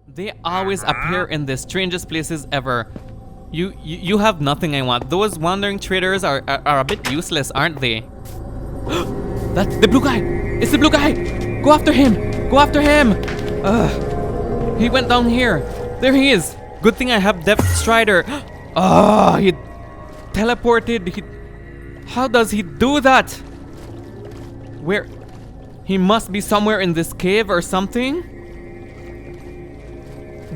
They always appear in the strangest places ever. You have nothing I want. Those wandering traders are a bit useless, aren't they? That's the blue guy! It's the blue guy! Go after him! Go after him! He went down here. There he is. Good thing I have Depth Strider. Oh, he teleported. How does he do that? Where? He must be somewhere in this cave or something.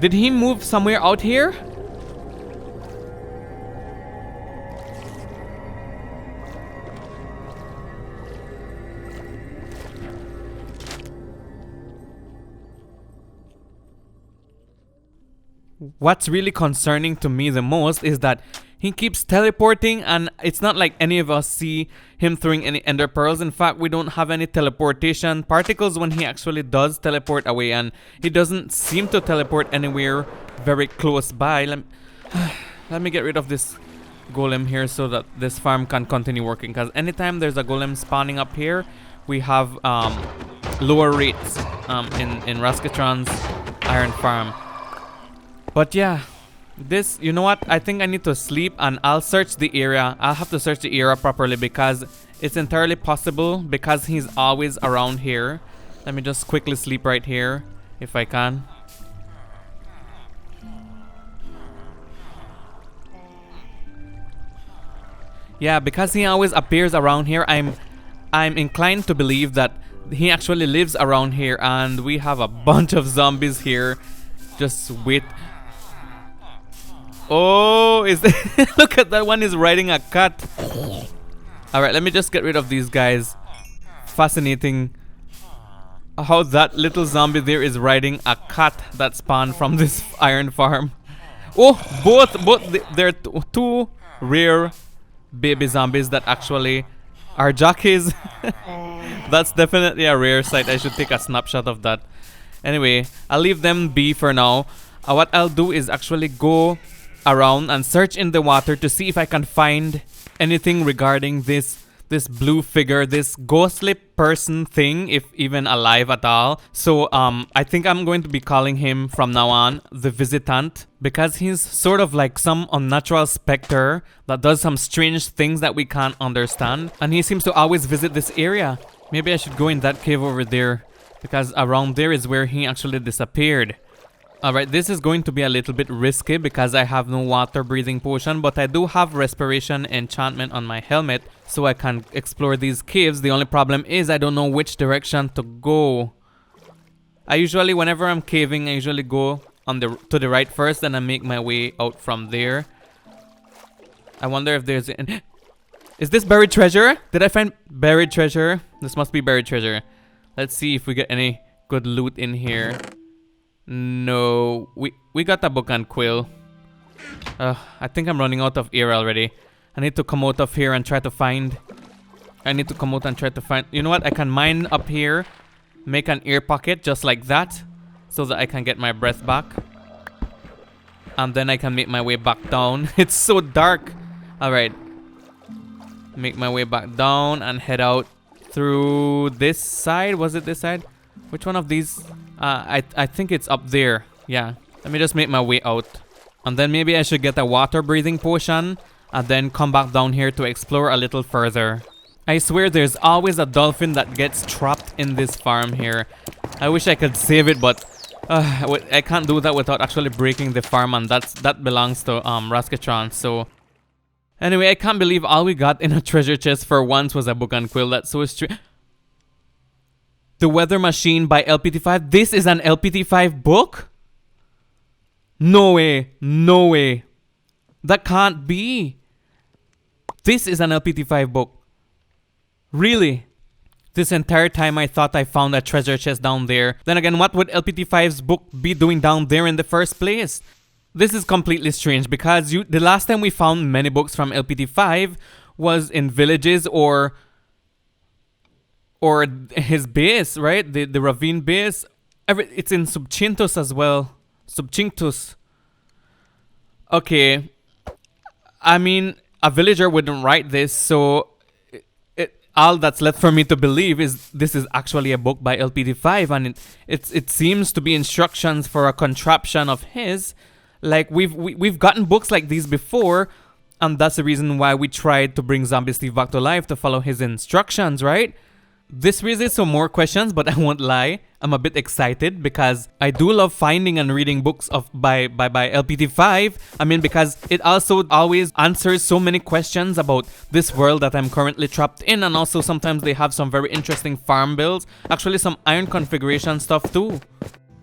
Did he move somewhere out here? What's really concerning to me the most is that he keeps teleporting, and it's not like any of us see him throwing any ender pearls. In fact, we don't have any teleportation particles when he actually does teleport away, and he doesn't seem to teleport anywhere very close by. Let me get rid of this golem here so that this farm can continue working, because anytime there's a golem spawning up here, we have lower rates in Raskatron's iron farm. But yeah, this, you know what, I think I need to sleep, and I'll search the area. I'll have to search the area properly, because it's entirely possible, because he's always around here. Let me just quickly sleep right here if I can. Yeah, because he always appears around here, I'm inclined to believe that he actually lives around here, and we have a bunch of zombies here. Just wait. Oh, is that look at that one, is riding a cat. Alright, let me just get rid of these guys. Fascinating how that little zombie there is riding a cat that spawned from this iron farm. Oh, they're two rare baby zombies that actually are jockeys. That's definitely a rare sight. I should take a snapshot of that. Anyway, I'll leave them be for now. What I'll do is actually go around and search in the water to see if I can find anything regarding this blue figure, this ghostly person thing, if even alive at all. So I think I'm going to be calling him from now on the Visitant, because he's sort of like some unnatural specter that does some strange things that we can't understand, and he seems to always visit this area. Maybe I should go in that cave over there, because around there is where he actually disappeared. Alright, this is going to be a little bit risky because I have no water breathing potion, but I do have respiration enchantment on my helmet, so I can explore these caves. The only problem is I don't know which direction to go. I usually, whenever I'm caving, I usually go on to the right first, and I make my way out from there. I wonder if there's is this buried treasure? Did I find buried treasure? This must be buried treasure. Let's see if we get any good loot in here. No, we got a book and quill. I think I'm running out of air already. I need to come out of here and try to find. You know what? I can mine up here, make an air pocket just like that, so that I can get my breath back. And then I can make my way back down. It's so dark. Alright. Make my way back down and head out through this side. Was it this side? Which one of these? I think it's up there. Yeah. Let me just make my way out. And then maybe I should get a water breathing potion and then come back down here to explore a little further. I swear there's always a dolphin that gets trapped in this farm here. I wish I could save it, but I can't do that without actually breaking the farm, and that belongs to Raskatron. So anyway, I can't believe all we got in a treasure chest for once was a book and quill. That's so strange. The Weather Machine by LPT5. This is an LPT5 book? No way. No way. That can't be. This is an LPT5 book. Really? This entire time I thought I found a treasure chest down there. Then again, what would LPT5's book be doing down there in the first place? This is completely strange, because the last time we found many books from LPT5 was in villages or his base, right? The ravine base. It's in Subchintus as well. Subchintus. Okay. I mean, a villager wouldn't write this, so all that's left for me to believe is this is actually a book by LPT5, and it seems to be instructions for a contraption of his. Like we've gotten books like these before, and that's the reason why we tried to bring Zombie Steve back to life, to follow his instructions, right? This raises some more questions, but I won't lie, I'm a bit excited because I do love finding and reading books by LPT5. I mean, because it also always answers so many questions about this world that I'm currently trapped in, and also sometimes they have some very interesting farm builds, actually some iron configuration stuff too.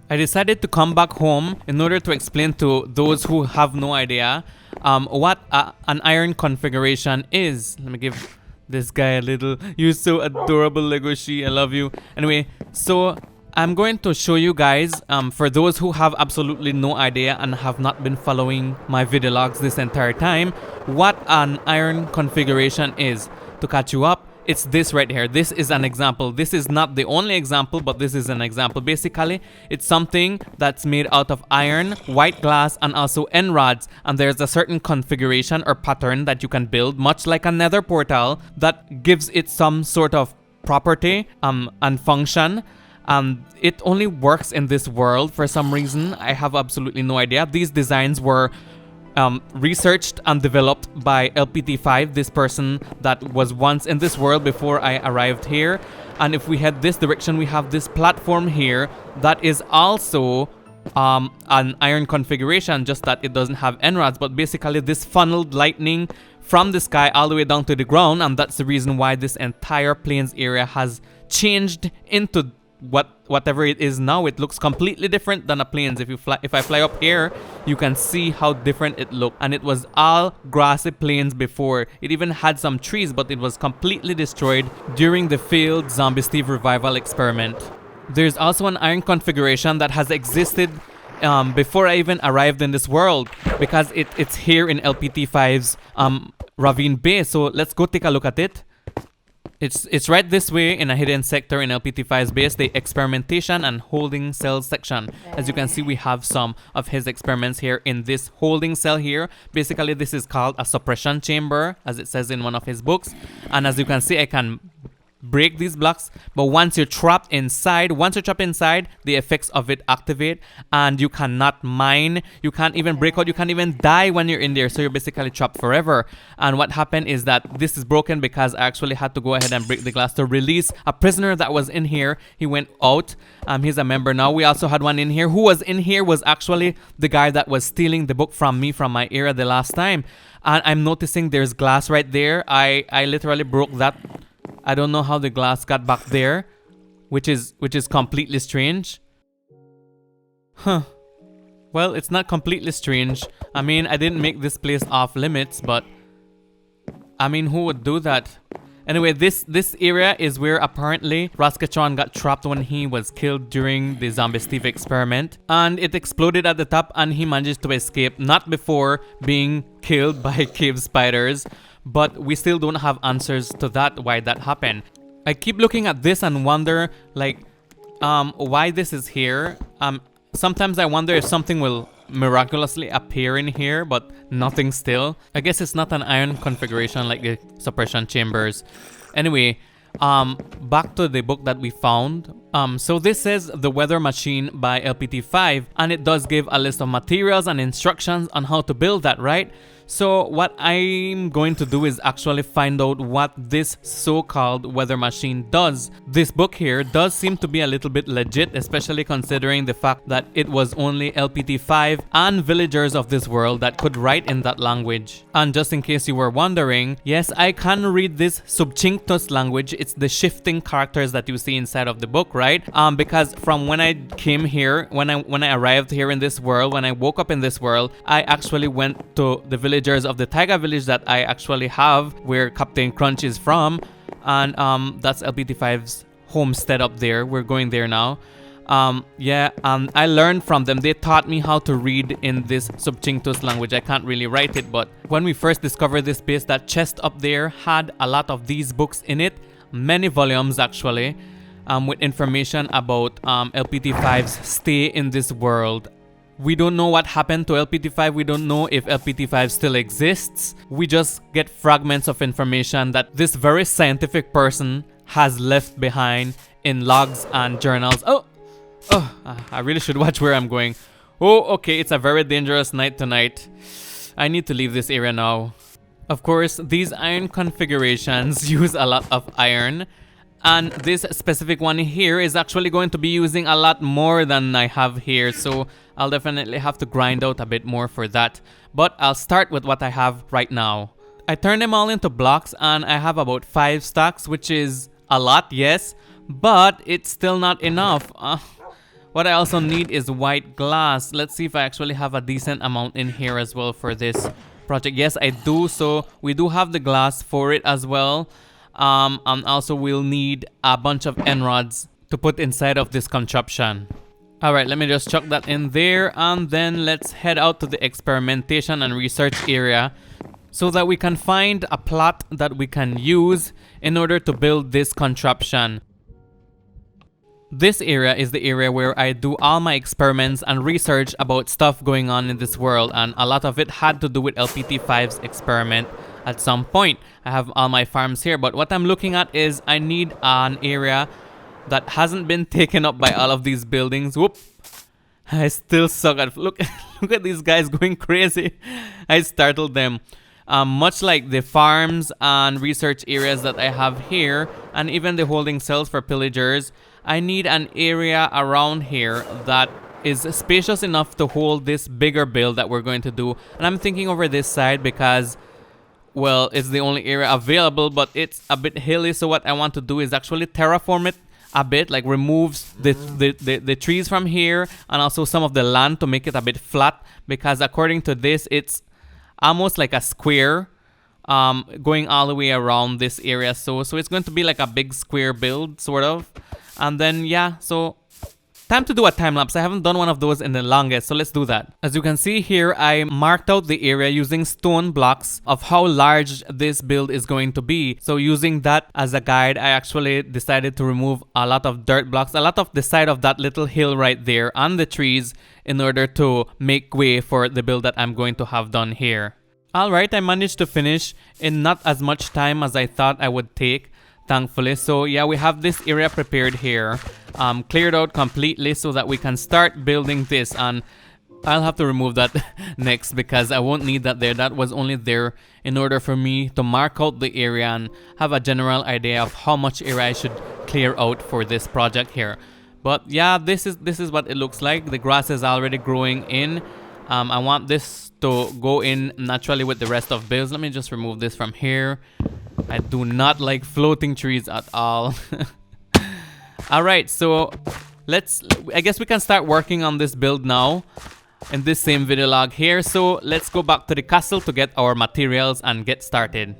I decided to come back home in order to explain to those who have no idea what an iron configuration is. Let me give this guy a little. You're so adorable, Legoshi. I love you. Anyway, so I'm going to show you guys, for those who have absolutely no idea and have not been following my video logs this entire time, what an iron configuration is. To catch you up, it's this right here. This is an example. This is not the only example, but this is an example. Basically, it's something that's made out of iron, white glass, and also end rods. And there's a certain configuration or pattern that you can build, much like a nether portal, that gives it some sort of property and function. It only works in this world for some reason. I have absolutely no idea. These designs were researched and developed by LPT5, this person that was once in this world before I arrived here. And if we head this direction, we have this platform here that is also an iron configuration, just that it doesn't have end rods. But basically this funneled lightning from the sky all the way down to the ground, and that's the reason why this entire plains area has changed into whatever it is now. It looks completely different than a plains. If I fly up here, you can see how different it looked, and it was all grassy plains before. It even had some trees, but it was completely destroyed during the failed Zombie Steve revival experiment. There's also an iron configuration that has existed before I even arrived in this world, because it's here in LPT5's ravine base. So let's go take a look at it. It's right this way in a hidden sector in LPT5's base, the experimentation and holding cells section. As you can see, we have some of his experiments here in this holding cell here. Basically, this is called a suppression chamber, as it says in one of his books. And as you can see, I can break these blocks, but once you're trapped inside, the effects of it activate, and you cannot mine, you can't even break out, you can't even die when you're in there, so you're basically trapped forever. And what happened is that this is broken because I actually had to go ahead and break the glass to release a prisoner that was in here. He went out. He's a member now. We also had one in here. Who was in here was actually the guy that was stealing the book from me from my era the last time. And I'm noticing there's glass right there. I literally broke that. I don't know how the glass got back there, which is completely strange. Huh. Well, it's not completely strange. I mean, I didn't make this place off limits, but I mean, who would do that? Anyway, this area is where apparently Raskatron got trapped when he was killed during the Zombie Steve experiment, and it exploded at the top, and he managed to escape, not before being killed by cave spiders. But we still don't have answers to that, why that happened. I keep looking at this and wonder, like, why this is here. Sometimes I wonder if something will miraculously appear in here, but nothing still. I guess it's not an iron configuration like the suppression chambers. Anyway, back to the book that we found. So this is The Weather Machine by LPT5, and it does give a list of materials and instructions on how to build that, right? So what I'm going to do is actually find out what this so-called weather machine does. This book here does seem to be a little bit legit, especially considering the fact that it was only LPT5 and villagers of this world that could write in that language. And just in case you were wondering, yes, I can read this Subchinctus language. It's the shifting characters that you see inside of the book, right? Because from when I came here, when I arrived here in this world, when I woke up in this world, I actually went to the villagers of the Taiga village that I actually have, where Captain Crunch is from, and that's LPT5's homestead up there. We're going there now. I learned from them. They taught me how to read in this Subchinctus language. I can't really write it, but when we first discovered this base, that chest up there had a lot of these books in it, many volumes actually, with information about LPT5's stay in this world. We don't know what happened to LPT-5. We don't know if LPT-5 still exists. We just get fragments of information that this very scientific person has left behind in logs and journals. Oh, I really should watch where I'm going. Oh, okay, it's a very dangerous night tonight. I need to leave this area now. Of course, these iron configurations use a lot of iron. And this specific one here is actually going to be using a lot more than I have here. So I'll definitely have to grind out a bit more for that. But I'll start with what I have right now. I turned them all into blocks and I have about 5 stacks, which is a lot, yes. But it's still not enough. What I also need is white glass. Let's see if I actually have a decent amount in here as well for this project. Yes, I do. So we do have the glass for it as well. And also we'll need a bunch of N-rods to put inside of this contraption. Alright, let me just chuck that in there, and then let's head out to the experimentation and research area so that we can find a plot that we can use in order to build this contraption. This area is the area where I do all my experiments and research about stuff going on in this world, and a lot of it had to do with LPT-5's experiment at some point. I have all my farms here, but what I'm looking at is I need an area that hasn't been taken up by all of these buildings. Whoop! I still suck at look at these guys going crazy. I startled them. Much like the farms and research areas that I have here, and even the holding cells for pillagers, I need an area around here that is spacious enough to hold this bigger build that we're going to do. And I'm thinking over this side because, well, it's the only area available, but it's a bit hilly. So what I want to do is actually terraform it a bit, like removes the trees from here and also some of the land to make it a bit flat, because according to this, it's almost like a square going all the way around this area. So it's going to be like a big square build, sort of. And then, yeah, so time to do a time lapse. I haven't done one of those in the longest, so let's do that. As you can see here, I marked out the area using stone blocks of how large this build is going to be. So using that as a guide, I actually decided to remove a lot of dirt blocks, a lot of the side of that little hill right there and the trees in order to make way for the build that I'm going to have done here. Alright, I managed to finish in not as much time as I thought I would take, thankfully. So yeah, we have this area prepared here, cleared out completely so that we can start building this. And I'll have to remove that next because I won't need that there. That was only there in order for me to mark out the area and have a general idea of how much area I should clear out for this project here. But yeah, this is what it looks like. The grass is already growing in. I want this to go in naturally with the rest of builds. Let me just remove this from here. I do not like floating trees at all. Alright, so I guess we can start working on this build now in this same video log here. So let's go back to the castle to get our materials and get started.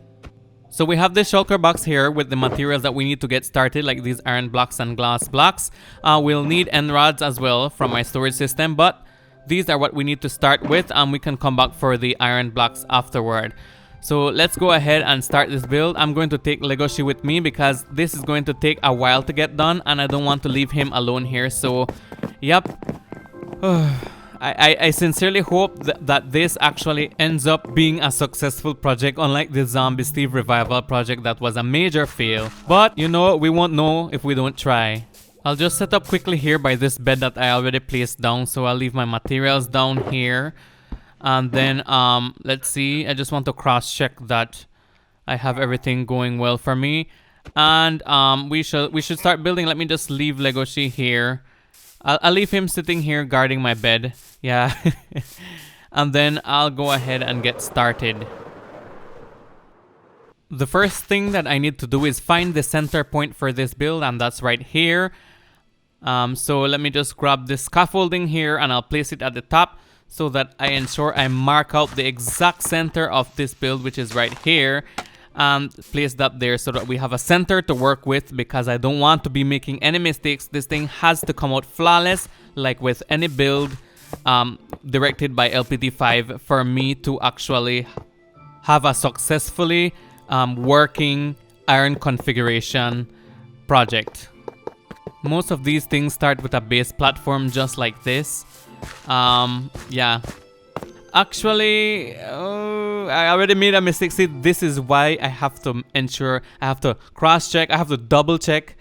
So we have this shulker box here with the materials that we need to get started, like these iron blocks and glass blocks. We'll need N-rods as well from my storage system, but these are what we need to start with, and we can come back for the iron blocks afterward. So let's go ahead and start this build. I'm going to take Legoshi with me because this is going to take a while to get done and I don't want to leave him alone here. So, yep. I sincerely hope that this actually ends up being a successful project, unlike the Zombie Steve Revival project that was a major fail. But, you know, we won't know if we don't try. I'll just set up quickly here by this bed that I already placed down. So I'll leave my materials down here. And then, let's see. I just want to cross-check that I have everything going well for me. And we should start building. Let me just leave Legoshi here. I'll leave him sitting here guarding my bed. Yeah. And then I'll go ahead and get started. The first thing that I need to do is find the center point for this build, and that's right here. So let me just grab this scaffolding here and I'll place it at the top so that I ensure I mark out the exact center of this build, which is right here, and place that there so that we have a center to work with, because I don't want to be making any mistakes. This thing has to come out flawless, like with any build directed by LPT-5, for me to actually have a successfully working iron configuration project. Most of these things start with a base platform just like this. Yeah. Actually, I already made a mistake. See, this is why I have to ensure, I have to cross-check, I have to double-check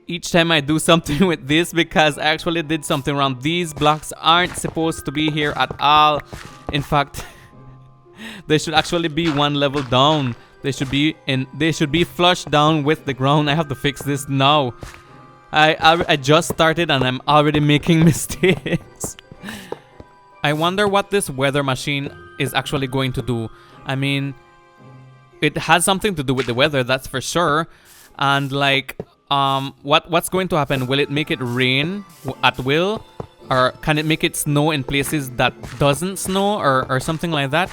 each time I do something with this, because I actually did something wrong. These blocks aren't supposed to be here at all. In fact, they should actually be one level down. They should be flush down with the ground. I have to fix this now. I just started and I'm already making mistakes. I wonder what this weather machine is actually going to do. I mean, it has something to do with the weather, that's for sure. And like, what's going to happen? Will it make it rain at will? Or can it make it snow in places that doesn't snow, or something like that?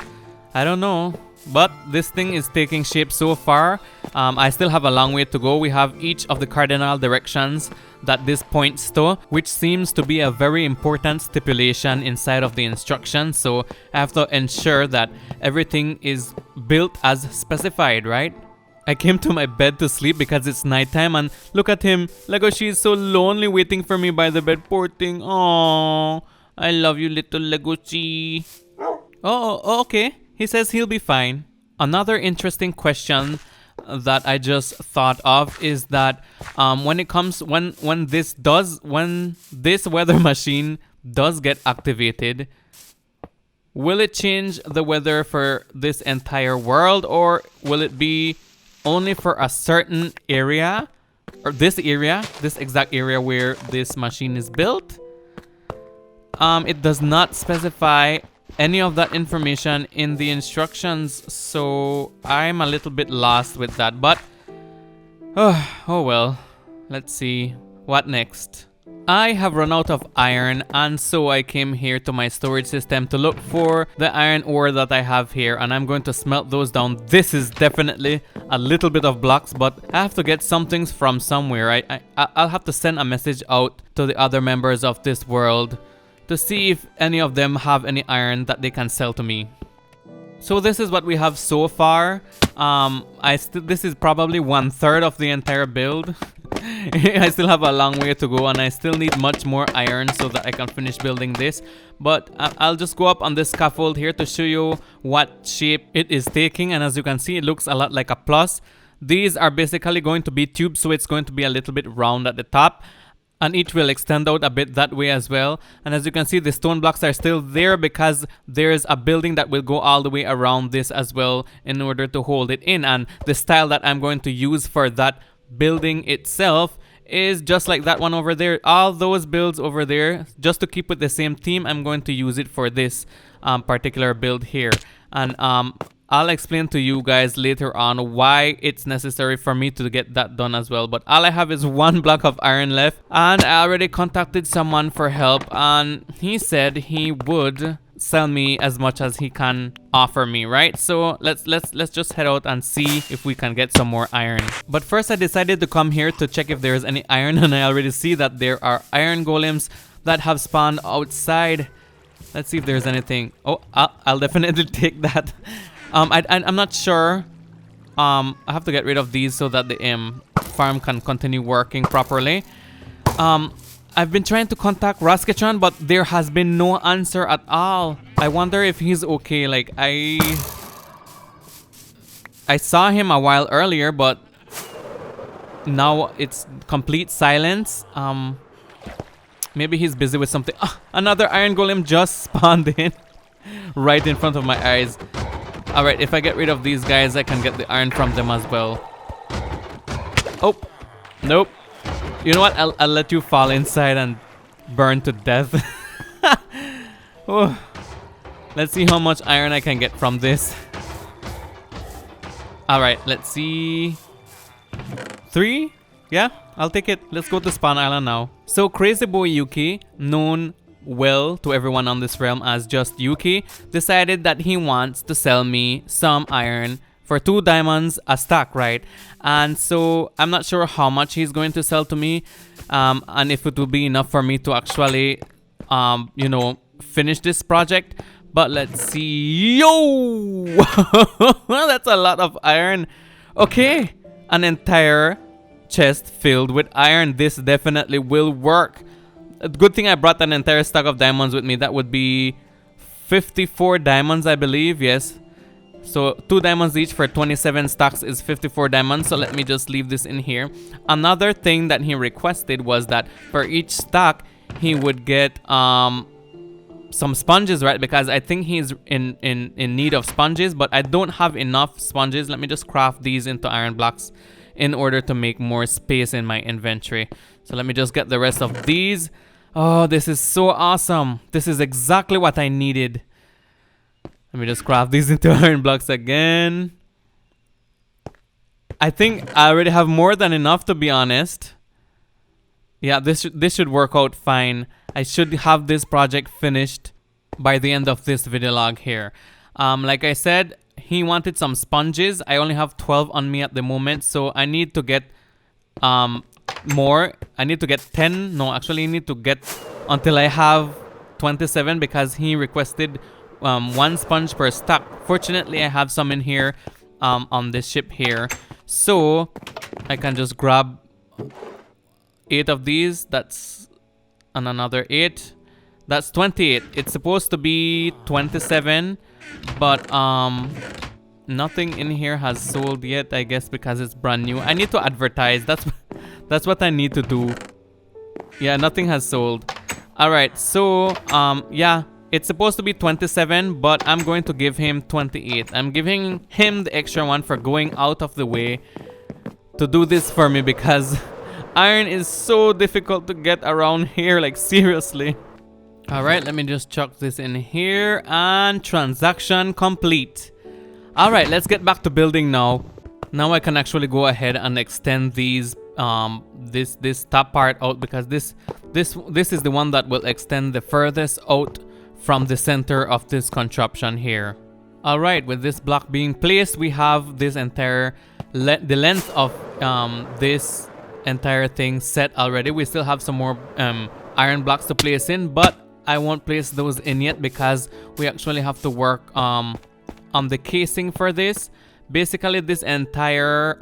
I don't know. But this thing is taking shape so far. I still have a long way to go. We have each of the cardinal directions that this points to, which seems to be a very important stipulation inside of the instructions. So I have to ensure that everything is built as specified, right? I came to my bed to sleep because it's nighttime, and look at him. Legoshi is so lonely waiting for me by the bed. Poor thing. Aww. I love you, little Legoshi. Oh, okay. He says he'll be fine. Another interesting question that I just thought of is that when this weather machine does get activated, will it change the weather for this entire world, or will it be only for a certain area, or this exact area where this machine is built? It does not specify any of that information in the instructions, so I'm a little bit lost with that. But oh well, let's see what next. I have run out of iron, and so I came here to my storage system to look for the iron ore that I have here, and I'm going to smelt those down. This is definitely a little bit of blocks, but I have to get some things from somewhere. I'll have to send a message out to the other members of this world to see if any of them have any iron that they can sell to me. So this is what we have so far. This is probably 1/3 of the entire build. I still have a long way to go, and I still need much more iron so that I can finish building this. But I'll just go up on this scaffold here to show you what shape it is taking, and as you can see, it looks a lot like a plus. These are basically going to be tubes, so it's going to be a little bit round at the top, and each will extend out a bit that way as well. And as you can see, the stone blocks are still there because there's a building that will go all the way around this as well in order to hold it in. And the style that I'm going to use for that building itself is just like that one over there. All those builds over there, just to keep with the same theme, I'm going to use it for this particular build here. And I'll explain to you guys later on why it's necessary for me to get that done as well. But all I have is 1 block of iron left, and I already contacted someone for help, and he said he would sell me as much as he can offer me, right? So let's just head out and see if we can get some more iron. But first I decided to come here to check if there's any iron, and I already see that there are iron golems that have spawned outside. Let's see if there's anything. Oh, I'll definitely take that. I'm not sure. I have to get rid of these so that the farm can continue working properly. I've been trying to contact Rasketron, but there has been no answer at all. I wonder if he's okay. Like, I saw him a while earlier, but now it's complete silence. Maybe he's busy with something. Another iron golem just spawned in right in front of my eyes. Alright, if I get rid of these guys, I can get the iron from them as well. Oh, nope. You know what? I'll let you fall inside and burn to death. Oh. Let's see how much iron I can get from this. Alright, let's see. 3? Yeah, I'll take it. Let's go to Spawn Island now. So Crazy Boy Yuki, known well to everyone on this realm as just Yuki, decided that he wants to sell me some iron for 2 diamonds a stack, right? And so I'm not sure how much he's going to sell to me, and if it will be enough for me to actually you know, finish this project. But let's see. Yo! That's a lot of iron. Okay, an entire chest filled with iron. This definitely will work. A good thing I brought an entire stack of diamonds with me. That would be 54 diamonds, I believe. Yes. So 2 diamonds each for 27 stacks is 54 diamonds. So let me just leave this in here. Another thing that he requested was that for each stack he would get some sponges, right? Because I think he's in need of sponges, but I don't have enough sponges. Let me just craft these into iron blocks in order to make more space in my inventory. So let me just get the rest of these. Oh, this is so awesome. This is exactly what I needed. Let me just craft these into iron blocks again. I think I already have more than enough, to be honest. Yeah, this should work out fine. I should have this project finished by the end of this video log here. Like I said, he wanted some sponges. I only have 12 on me at the moment, so I need to get more. I need to get 10. No, actually I need to get until I have 27 because he requested 1 sponge per stack. Fortunately, I have some in here on this ship here, so I can just grab 8 of these. That's and another 8. That's 28. It's supposed to be 27, but nothing in here has sold yet, I guess, because it's brand new. I need to advertise. That's what I need to do. Yeah, nothing has sold. All right, so yeah, it's supposed to be 27, but I'm going to give him 28. I'm giving him the extra one for going out of the way to do this for me because iron is so difficult to get around here, like seriously. All right, let me just chuck this in here and transaction complete. All right, let's get back to building now. Now I can actually go ahead and extend these this top part out because this is the one that will extend the furthest out from the center of this contraption here. All right, with this block being placed, we have this entire the length of this entire thing set already. We still have some more iron blocks to place in, but I won't place those in yet because we actually have to work on the casing for this. Basically, this entire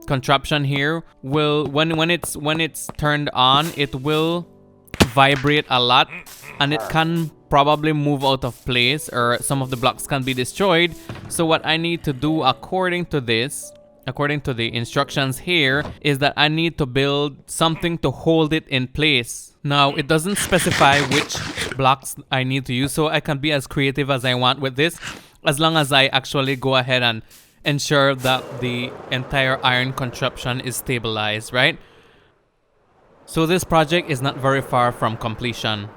contraption here will when it's turned on, it will vibrate a lot and it can probably move out of place, or some of the blocks can be destroyed. So what I need to do according to this, according to the instructions here, is that I need to build something to hold it in place. Now it doesn't specify which blocks I need to use, so I can be as creative as I want with this, as long as I actually go ahead and ensure that the entire iron contraption is stabilized, right? So this project is not very far from completion.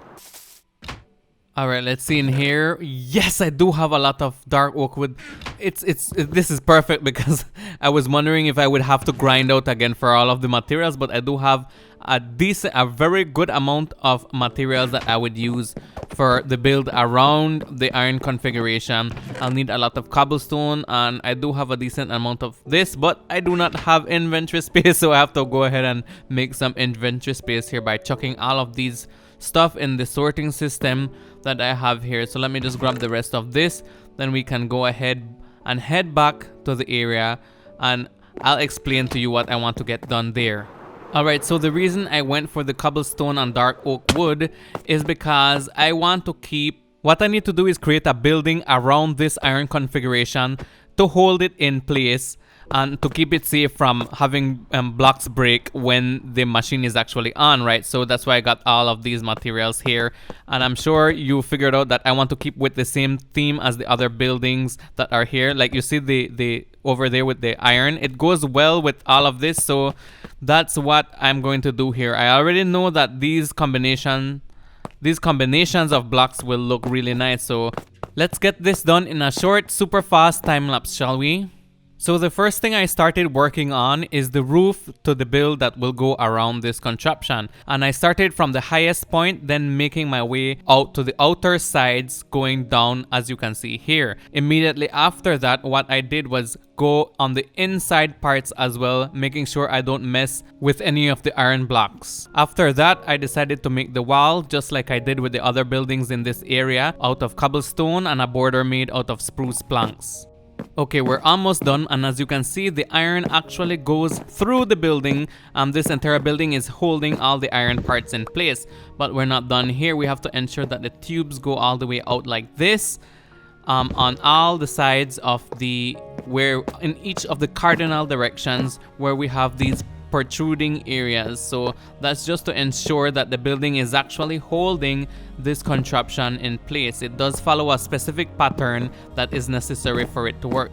All right, let's see in here. Yes, I do have a lot of dark oak wood. This is perfect because I was wondering if I would have to grind out again for all of the materials, but I do have a very good amount of materials that I would use for the build around the iron configuration. I'll need a lot of cobblestone, and I do have a decent amount of this, but I do not have inventory space, so I have to go ahead and make some inventory space here by chucking all of these stuff in the sorting system that I have here. So let me just grab the rest of this, then we can go ahead and head back to the area and I'll explain to you what I want to get done there. Alright, so the reason I went for the cobblestone and dark oak wood is because I want to keep, what I need to do is create a building around this iron configuration to hold it in place and to keep it safe from having blocks break when the machine is actually on, right? So that's why I got all of these materials here, and I'm sure you figured out that I want to keep with the same theme as the other buildings that are here. Like you see the over there with the iron, it goes well with all of this, so that's what I'm going to do here. I already know that these combinations of blocks will look really nice, so let's get this done in a short, super fast time lapse, shall we? So the first thing I started working on is the roof to the build that will go around this contraption. And I started from the highest point, then making my way out to the outer sides, going down as you can see here. Immediately after that, what I did was go on the inside parts as well, making sure I don't mess with any of the iron blocks. After that, I decided to make the wall just like I did with the other buildings in this area, out of cobblestone and a border made out of spruce planks. Okay, we're almost done, and as you can see, the iron actually goes through the building. This entire building is holding all the iron parts in place. But we're not done here. We have to ensure that the tubes go all the way out like this. On all the sides of where in each of the cardinal directions where we have these protruding areas. So that's just to ensure that the building is actually holding this contraption in place. It does follow a specific pattern that is necessary for it to work.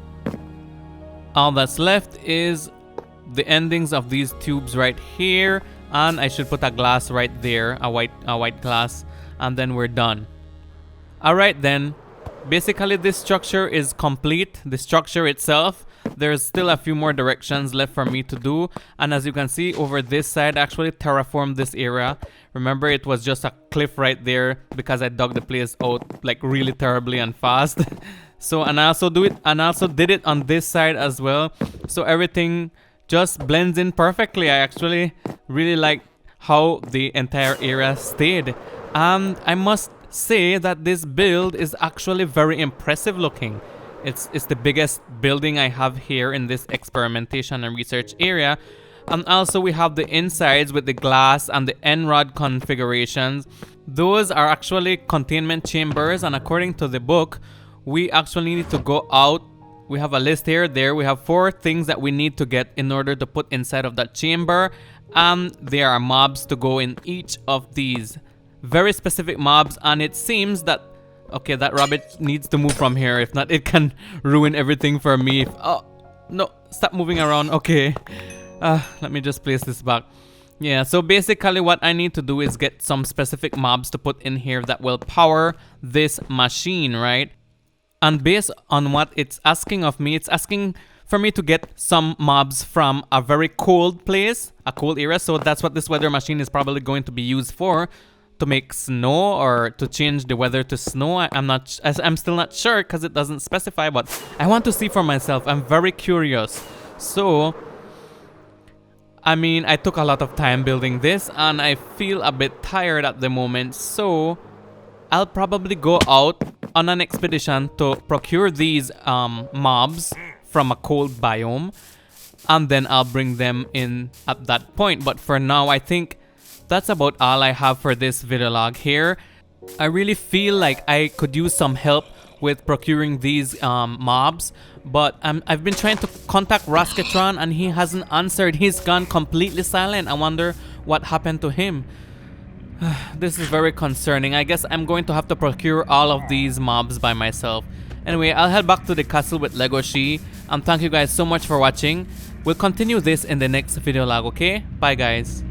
All that's left is the endings of these tubes right here, and I should put a glass right there, a white glass, and then we're done. All right then. Basically, this structure is complete. The structure itself, there's still a few more directions left for me to do. And as you can see over this side, I actually terraformed this area. Remember, it was just a cliff right there because I dug the place out like really terribly and fast. So, and I also did it on this side as well. So everything just blends in perfectly. I actually really like how the entire area stayed. And I must say that this build is actually very impressive looking. It's the biggest building I have here in this experimentation and research area. And also we have the insides with the glass and the end-rod configurations. Those are actually containment chambers, and according to the book, we actually need to go out. We have a list here. We have 4 things that we need to get in order to put inside of that chamber. And there are mobs to go in each of these. Very specific mobs, and it seems that okay, that rabbit needs to move from here. If not, it can ruin everything for me. Oh no, stop moving around. Okay, let me just place this back. Yeah, so basically what I need to do is get some specific mobs to put in here that will power this machine, right? And based on what it's asking of me, it's asking for me to get some mobs from a very cold place, a cold area. So that's what this weather machine is probably going to be used for. To make snow or to change the weather to snow. I'm still not sure because it doesn't specify, but I want to see for myself. I'm very curious. So I mean, I took a lot of time building this and I feel a bit tired at the moment, so I'll probably go out on an expedition to procure these mobs from a cold biome, and then I'll bring them in at that point. But for now, I think that's about all I have for this video log here. I really feel like I could use some help with procuring these mobs, but I've been trying to contact Rosketron and he hasn't answered. He's gone completely silent. I wonder what happened to him. This is very concerning. I guess I'm going to have to procure all of these mobs by myself. Anyway, I'll head back to the castle with Legoshi, and thank you guys so much for watching. We'll continue this in the next video log, okay? Bye guys.